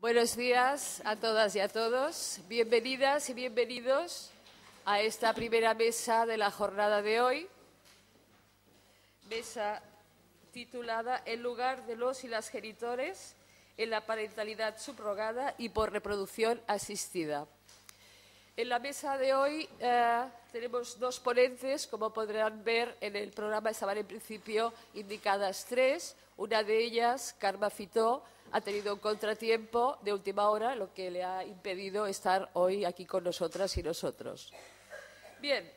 Buenos días a todas y a todos. Bienvenidas y bienvenidos a esta primera mesa de la jornada de hoy. Mesa titulada El lugar de los y las genitores en la parentalidad subrogada y por reproducción asistida. En la mesa de hoy tenemos dos ponentes, como podrán ver en el programa estaban en principio indicadas tres. Una de ellas, Carme Fitó, ha tenido un contratiempo de última hora, lo que le ha impedido estar hoy aquí con nosotras y nosotros. Bien,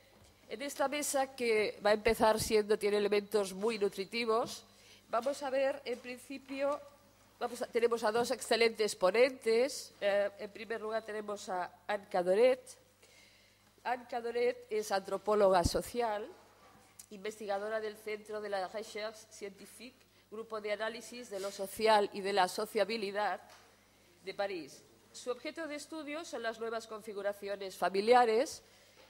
en esta mesa que va a empezar tiene elementos muy nutritivos, vamos a ver en principio... tenemos a dos excelentes ponentes. En primer lugar tenemos a Anne Cadoret. Anne Cadoret es antropóloga social, investigadora del Centro de la Recherche Scientifique, grupo de análisis de lo social y de la sociabilidad de París. Su objeto de estudio son las nuevas configuraciones familiares,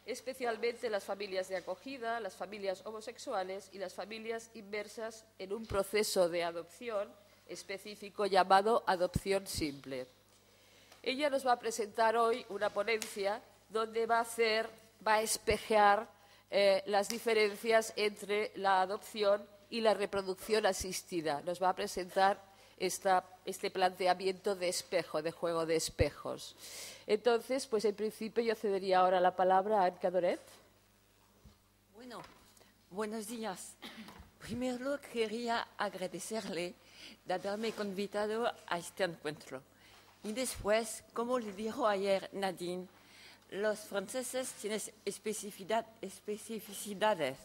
especialmente las familias de acogida, las familias homosexuales y las familias inmersas en un proceso de adopción específico llamado adopción simple. Ella nos va a presentar hoy una ponencia donde va a espejear las diferencias entre la adopción y la reproducción asistida. Nos va a presentar este planteamiento de espejo, de juego de espejos. Entonces, pues en principio yo cedería ahora la palabra a Anne Cadoret. Bueno, buenos días. Primero quería agradecerle de haberme convidado a este encuentro. Y después, como le dijo ayer Nadine, los franceses tienen especificidades.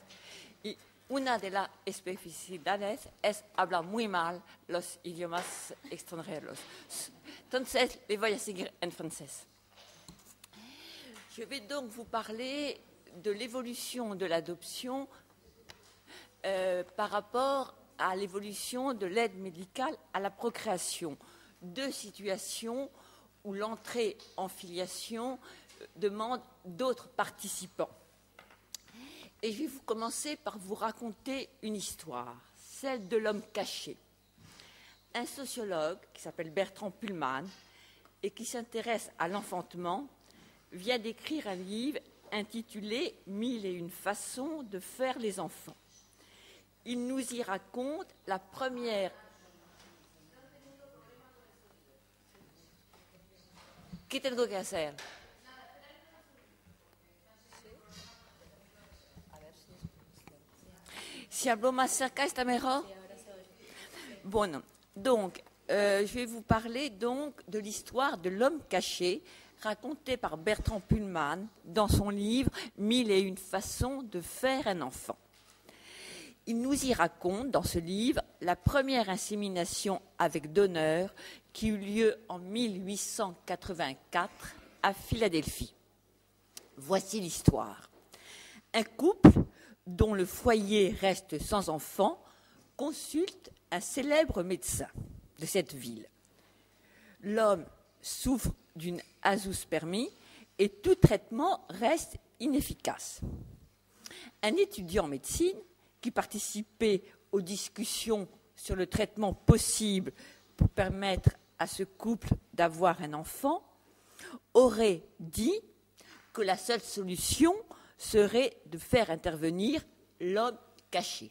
Y una de las especificidades es hablar muy mal los idiomas extranjeros. Entonces, le voy a seguir en francés. Je vais donc vous parler de l'évolution de l'adoption par rapport à l'évolution de l'aide médicale à la procréation. Deux situations où l'entrée en filiation demande d'autres participants. Et je vais commencer par vous raconter une histoire, celle de l'homme caché. Un sociologue qui s'appelle Bertrand Pullman et qui s'intéresse à l'enfantement vient d'écrire un livre intitulé « 1001 façons de faire les enfants ». Il nous y raconte la première... ¿Qué tengo que hacer? Si hablo más cerca, ¿está mejor? Bueno, donc, je vais vous parler donc de l'histoire de l'homme caché, racontée par Bertrand Pullman dans son livre « 1001 façons de faire un enfant ». Il nous y raconte, dans ce livre, la première insémination avec donneur qui eut lieu en 1884 à Philadelphie. Voici l'histoire. Un couple dont le foyer reste sans enfant consulte un célèbre médecin de cette ville. L'homme souffre d'une azoospermie et tout traitement reste inefficace. Un étudiant en médecine qui participait aux discussions sur le traitement possible pour permettre à ce couple d'avoir un enfant, aurait dit que la seule solution serait de faire intervenir l'homme caché.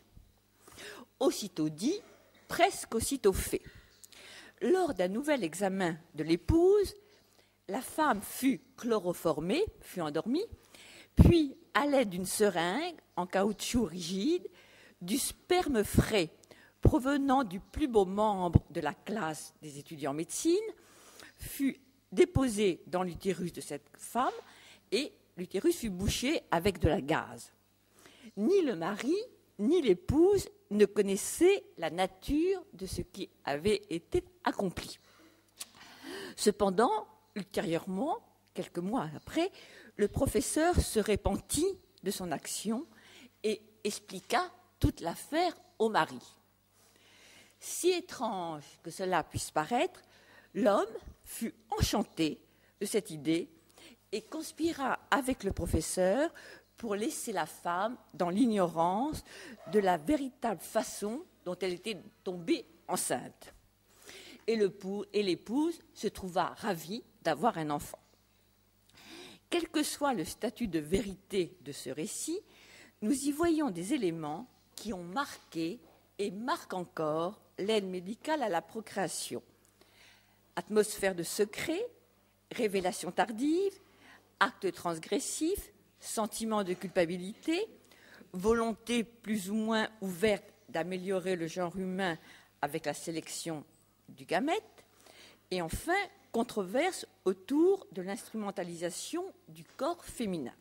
Aussitôt dit, presque aussitôt fait. Lors d'un nouvel examen de l'épouse, la femme fut chloroformée, fut endormie, puis, à l'aide d'une seringue en caoutchouc rigide, du sperme frais provenant du plus beau membre de la classe des étudiants en médecine fut déposé dans l'utérus de cette femme et l'utérus fut bouché avec de la gaze. Ni le mari ni l'épouse ne connaissaient la nature de ce qui avait été accompli. Cependant, ultérieurement, quelques mois après, le professeur se repentit de son action et expliqua toute l'affaire au mari. Si étrange que cela puisse paraître, l'homme fut enchanté de cette idée et conspira avec le professeur pour laisser la femme dans l'ignorance de la véritable façon dont elle était tombée enceinte. et l'épouse se trouva ravie d'avoir un enfant. Quel que soit le statut de vérité de ce récit, nous y voyons des éléments qui ont marqué et marquent encore l'aide médicale à la procréation. Atmosphère de secret, révélation tardive, acte transgressif, sentiment de culpabilité, volonté plus ou moins ouverte d'améliorer le genre humain avec la sélection du gamète, et enfin, controverse autour de l'instrumentalisation du corps féminin.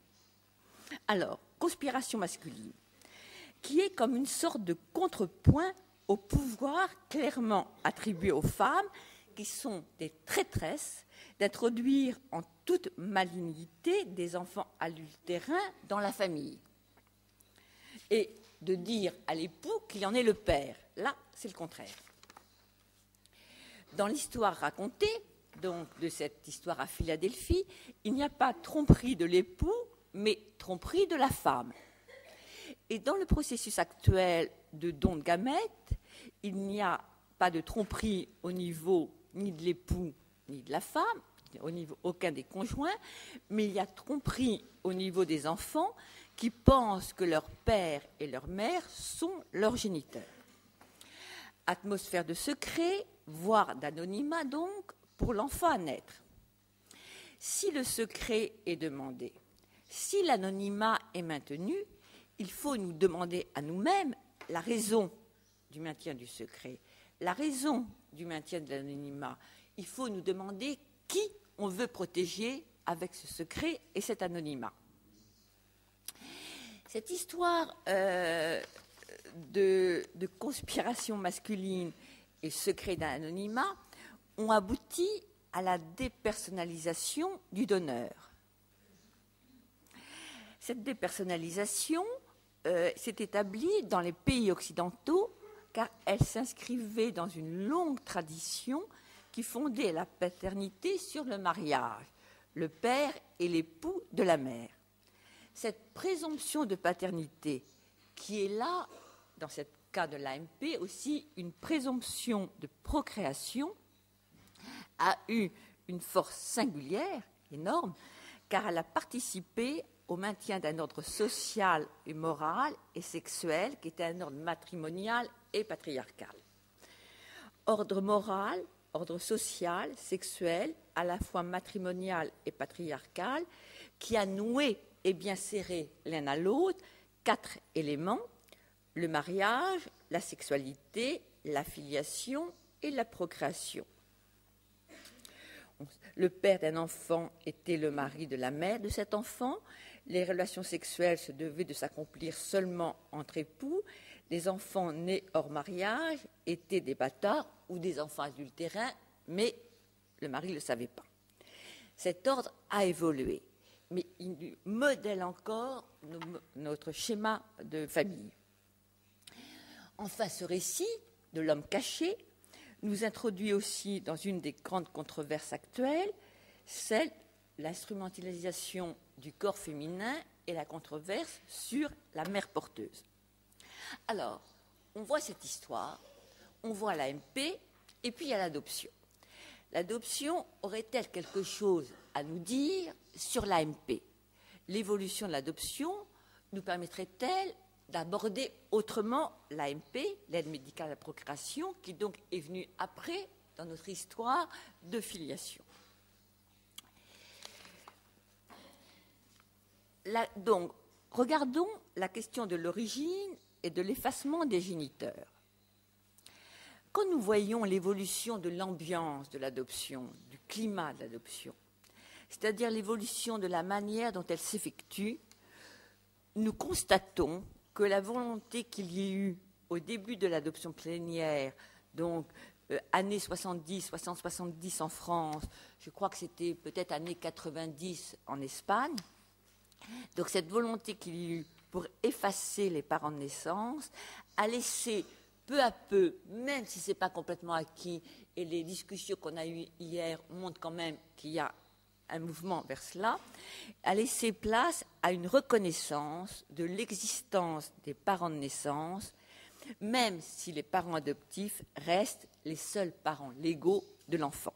Alors, conspiration masculine, qui est comme une sorte de contrepoint au pouvoir clairement attribué aux femmes, qui sont des traîtresses, d'introduire en toute malignité des enfants adultérins dans la famille et de dire à l'époux qu'il en est le père. Là, c'est le contraire. Dans l'histoire racontée, donc de cette histoire à Philadelphie, il n'y a pas tromperie de l'époux, mais tromperie de la femme. Et dans le processus actuel de don de gamètes, il n'y a pas de tromperie au niveau ni de l'époux ni de la femme, au niveau aucun des conjoints, mais il y a tromperie au niveau des enfants qui pensent que leur père et leur mère sont leurs géniteurs. Atmosphère de secret, voire d'anonymat donc, pour l'enfant à naître. Si le secret est demandé, si l'anonymat est maintenu, il faut nous demander à nous-mêmes la raison du maintien du secret, la raison du maintien de l'anonymat. Il faut nous demander qui on veut protéger avec ce secret et cet anonymat. Cette histoire de conspiration masculine et secret d'un anonymat ont abouti à la dépersonnalisation du donneur. Cette dépersonnalisation s'est établie dans les pays occidentaux car elle s'inscrivait dans une longue tradition qui fondait la paternité sur le mariage, le père et l'époux de la mère. Cette présomption de paternité, qui est là, dans ce cas de l'AMP, aussi une présomption de procréation, a eu une force singulière, énorme, car elle a participé au maintien d'un ordre social et moral et sexuel qui était un ordre matrimonial et patriarcal. Ordre moral, ordre social, sexuel, à la fois matrimonial et patriarcal, qui a noué et bien serré l'un à l'autre 4 éléments: le mariage, la sexualité, la filiation et la procréation. Le père d'un enfant était le mari de la mère de cet enfant. Les relations sexuelles se devaient de s'accomplir seulement entre époux. Les enfants nés hors mariage étaient des bâtards ou des enfants adultérins, mais le mari ne le savait pas. Cet ordre a évolué, mais il modèle encore notre schéma de famille. Enfin, ce récit de l'homme caché nous introduit aussi dans une des grandes controverses actuelles, celle de l'instrumentalisation du corps féminin et la controverse sur la mère porteuse. Alors, on voit cette histoire, on voit l'AMP, et puis il y a l'adoption. L'adoption aurait-elle quelque chose à nous dire sur l'AMP? L'évolution de l'adoption nous permettrait-elle d'aborder autrement l'AMP, l'aide médicale à la procréation, qui donc est venue après dans notre histoire de filiation. Donc, regardons la question de l'origine et de l'effacement des géniteurs. Quand nous voyons l'évolution de l'ambiance de l'adoption, du climat de l'adoption, c'est-à-dire l'évolution de la manière dont elle s'effectue, nous constatons que la volonté qu'il y ait eu au début de l'adoption plénière, donc années 70, 60-70 en France, je crois que c'était peut-être années 90 en Espagne, donc cette volonté qu'il y a eu pour effacer les parents de naissance a laissé peu à peu, même si ce n'est pas complètement acquis, et les discussions qu'on a eues hier montrent quand même qu'il y a un mouvement vers cela, a laissé place à une reconnaissance de l'existence des parents de naissance même si les parents adoptifs restent les seuls parents légaux de l'enfant.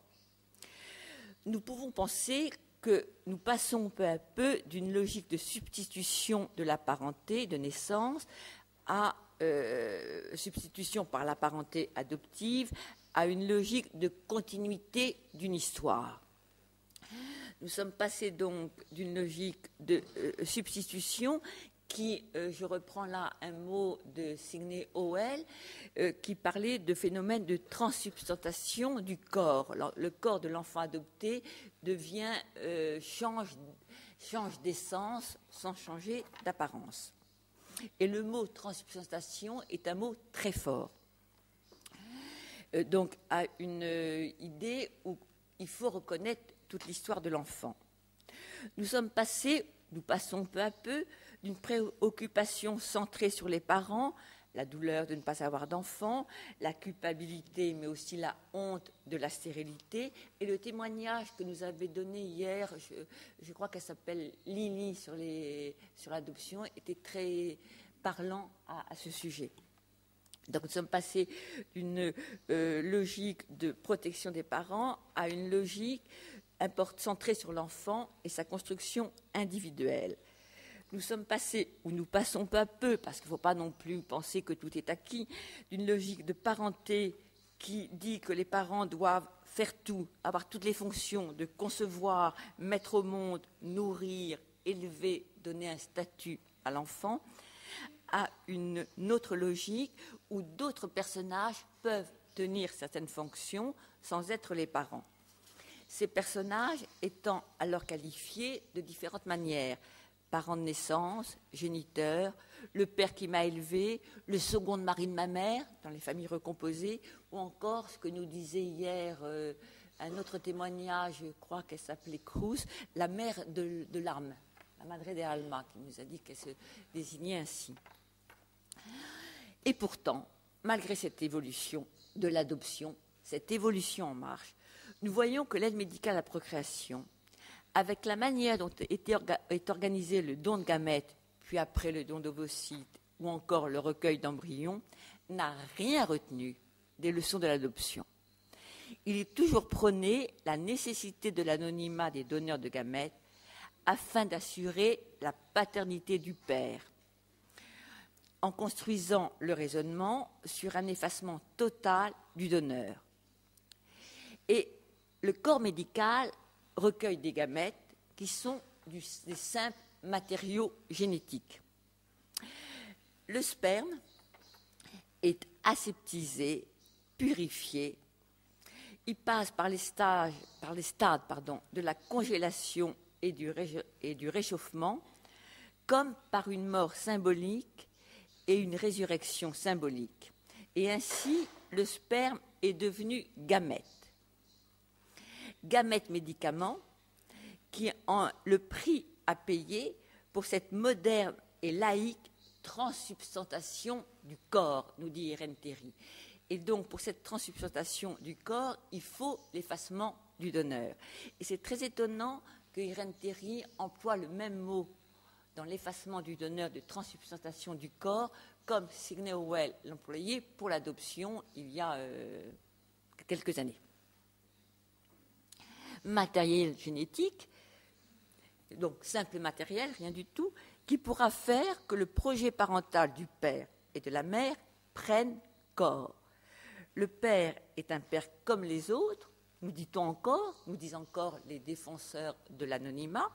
Nous pouvons penser que nous passons peu à peu d'une logique de substitution de la parenté de naissance à substitution par la parenté adoptive à une logique de continuité d'une histoire. Nous sommes passés donc d'une logique de substitution qui, je reprends là un mot de Sidney Howell, qui parlait de phénomène de transsubstantation du corps. Alors, le corps de l'enfant adopté change d'essence sans changer d'apparence. Et le mot transsubstantation est un mot très fort. Donc, à une idée où il faut reconnaître toute l'histoire de l'enfant. Nous passons peu à peu d'une préoccupation centrée sur les parents, la douleur de ne pas avoir d'enfant, la culpabilité, mais aussi la honte de la stérilité. Et le témoignage que nous avait donné hier, je crois qu'elle s'appelle Lily sur l'adoption, était très parlant à ce sujet. Donc nous sommes passés d'une logique de protection des parents à une logique centrée sur l'enfant et sa construction individuelle. Nous passons peu à peu, parce qu'il ne faut pas non plus penser que tout est acquis, d'une logique de parenté qui dit que les parents doivent faire tout, avoir toutes les fonctions de concevoir, mettre au monde, nourrir, élever, donner un statut à l'enfant, à une autre logique où d'autres personnages peuvent tenir certaines fonctions sans être les parents. Ces personnages étant alors qualifiés de différentes manières. Parents de naissance, géniteur, le père qui m'a élevé, le second mari de ma mère, dans les familles recomposées, ou encore ce que nous disait hier un autre témoignage, je crois qu'elle s'appelait Cruz, la mère de l'âme, la Madre de Alma, qui nous a dit qu'elle se désignait ainsi. Et pourtant, malgré cette évolution de l'adoption, cette évolution en marche, nous voyons que l'aide médicale à la procréation, avec la manière dont est organisé le don de gamètes, puis après le don d'ovocytes, ou encore le recueil d'embryons, n'a rien retenu des leçons de l'adoption. Il est toujours prôné la nécessité de l'anonymat des donneurs de gamètes afin d'assurer la paternité du père, en construisant le raisonnement sur un effacement total du donneur. Et le corps médical recueille des gamètes qui sont des simples matériaux génétiques. Le sperme est aseptisé, purifié. Il passe par les stades de la congélation et du réchauffement, comme par une mort symbolique et une résurrection symbolique. Et ainsi, le sperme est devenu gamète. Gamète médicament, qui est le prix à payer pour cette moderne et laïque transsubstantation du corps, nous dit Irène Théry. Et donc, pour cette transsubstantation du corps, il faut l'effacement du donneur. Et c'est très étonnant que Irène Théry emploie le même mot dans l'effacement du donneur de transsubstantation du corps, comme Sidney Howell l'employait pour l'adoption il y a quelques années. Matériel génétique, donc simple matériel, rien du tout, qui pourra faire que le projet parental du père et de la mère prenne corps. Le père est un père comme les autres, nous disent encore les défenseurs de l'anonymat,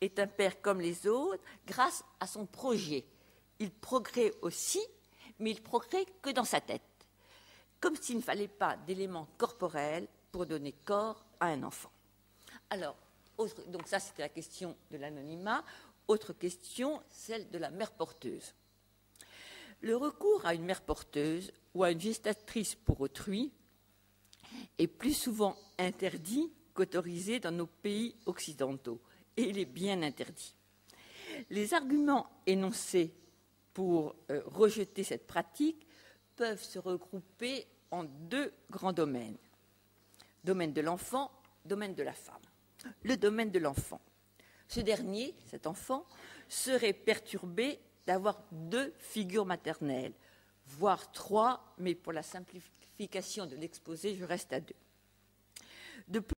est un père comme les autres grâce à son projet. Il progresse aussi, mais il progresse que dans sa tête, comme s'il ne fallait pas d'éléments corporels pour donner corps à un enfant. Alors, donc ça c'était la question de l'anonymat. Autre question, celle de la mère porteuse. Le recours à une mère porteuse ou à une gestatrice pour autrui est plus souvent interdit qu'autorisé dans nos pays occidentaux. Et il est bien interdit. Les arguments énoncés pour rejeter cette pratique peuvent se regrouper en deux grands domaines. Domaine de l'enfant, domaine de la femme. Le domaine de l'enfant. Ce dernier, cet enfant, serait perturbé d'avoir deux figures maternelles, voire 3, mais pour la simplification de l'exposé, je reste à 2. De plus,